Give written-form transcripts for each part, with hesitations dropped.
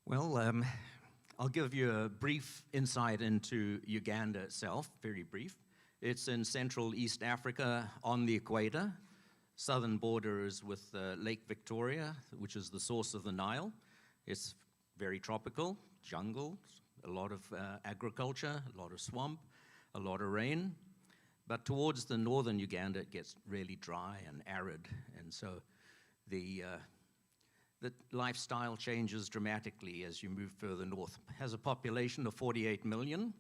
Well, I'll give you a brief insight into Uganda itself, very brief. It's in Central East Africa on the equator. Southern border is with Lake Victoria, which is the source of the Nile. It's very tropical, jungle, a lot of agriculture, a lot of swamp, a lot of rain. But towards the northern Uganda, it gets really dry and arid. And so the lifestyle changes dramatically as you move further north. It has a population of 48 million.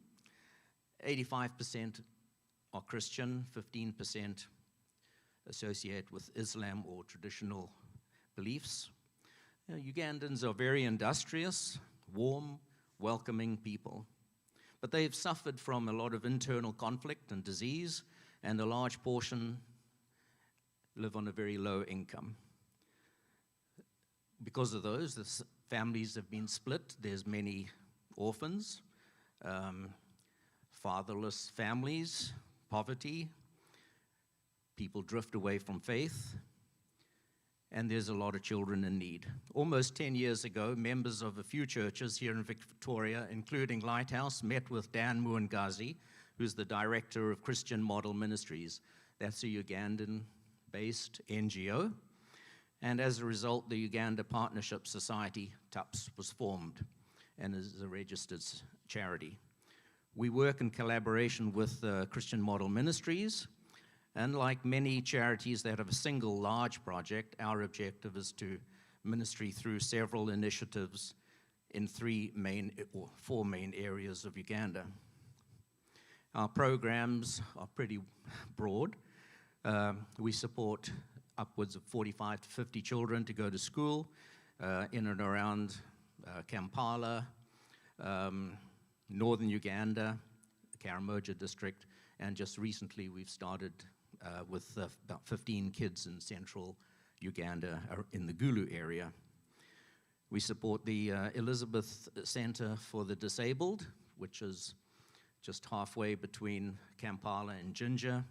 85% are Christian, 15% associate with Islam or traditional beliefs. Ugandans are very industrious, warm, welcoming people. But they've suffered from a lot of internal conflict and disease, and a large portion live on a very low income. Because of those, the families have been split. There's many orphans, fatherless families, poverty, people drift away from faith, and there's a lot of children in need. Almost 10 years ago, members of a few churches here in Victoria, including Lighthouse, met with Dan Muangazi, who's the director of Christian Model Ministries. That's a Ugandan-based NGO. And as a result, the Uganda Partnership Society, TUPS, was formed and is a registered charity. We work in collaboration with Christian Model Ministries, and like many charities that have a single large project, our objective is to ministry through several initiatives in four main areas of Uganda. Our programs are pretty broad. We support upwards of 45 to 50 children to go to school in and around Kampala, northern Uganda, the Karamoja district, and just recently we've started with about 15 kids in central Uganda in the Gulu area. We support the Elizabeth Center for the Disabled, which is just halfway between Kampala and Jinja.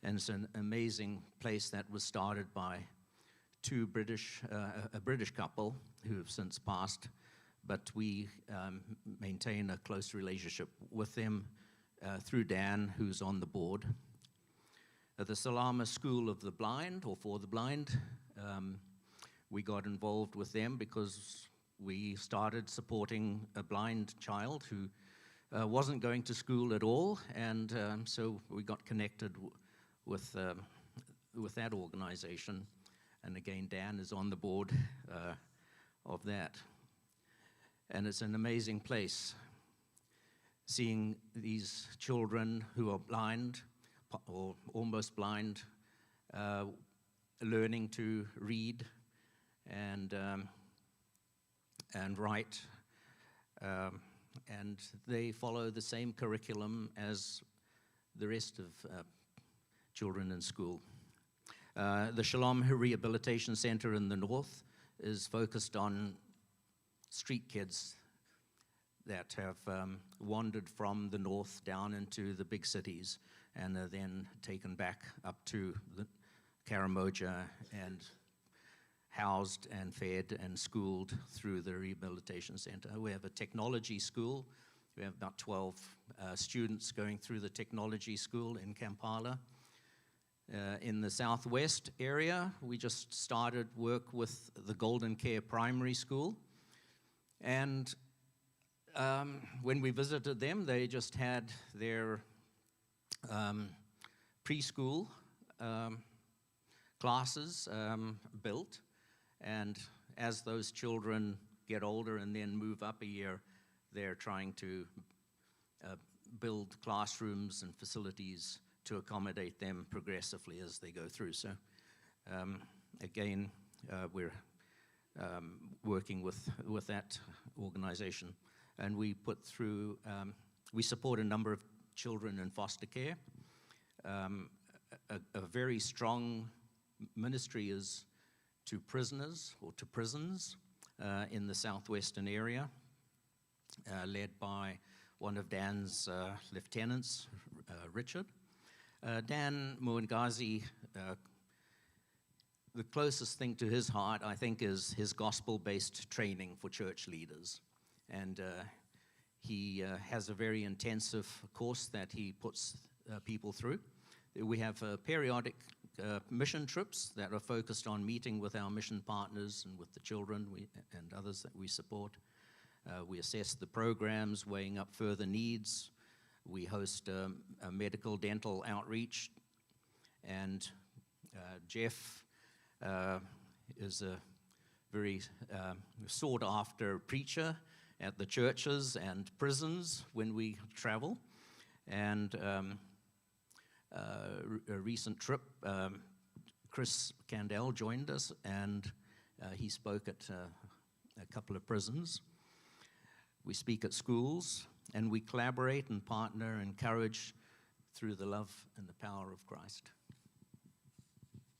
And it's an amazing place that was started by a British couple who have since passed, but we maintain a close relationship with them through Dan, who's on the board. At the Salama School of the Blind, or for the Blind, we got involved with them because we started supporting a blind child who wasn't going to school at all, and so we got connected with that organization, and again, Dan is on the board of that. And it's an amazing place, seeing these children who are blind or almost blind, learning to read and write, and they follow the same curriculum as the rest of children in school. The Shalom Rehabilitation Center in the north is focused on street kids that have wandered from the north down into the big cities and are then taken back up to the Karamoja and housed and fed and schooled through the rehabilitation center. We have a technology school. We have about 12 students going through the technology school in Kampala. In the southwest area, we just started work with the Golden Care Primary School. And when we visited them, they just had their preschool classes built. And as those children get older and then move up a year, they're trying to build classrooms and facilities to accommodate them progressively as they go through. So again, we're working with that organization. And we we support a number of children in foster care. A very strong ministry is to prisoners or to prisons in the southwestern area, led by one of Dan's lieutenants, Richard. Dan Muangazi the closest thing to his heart, I think, is his gospel-based training for church leaders. And he has a very intensive course that he puts people through. We have periodic mission trips that are focused on meeting with our mission partners and with the children and others that we support. We assess the programs, weighing up further needs. We host a medical dental outreach. And Jeff is a very sought-after preacher at the churches and prisons when we travel. And a recent trip, Chris Candell joined us, and he spoke at a couple of prisons. We speak at schools, and we collaborate and partner and encourage through the love and the power of Christ.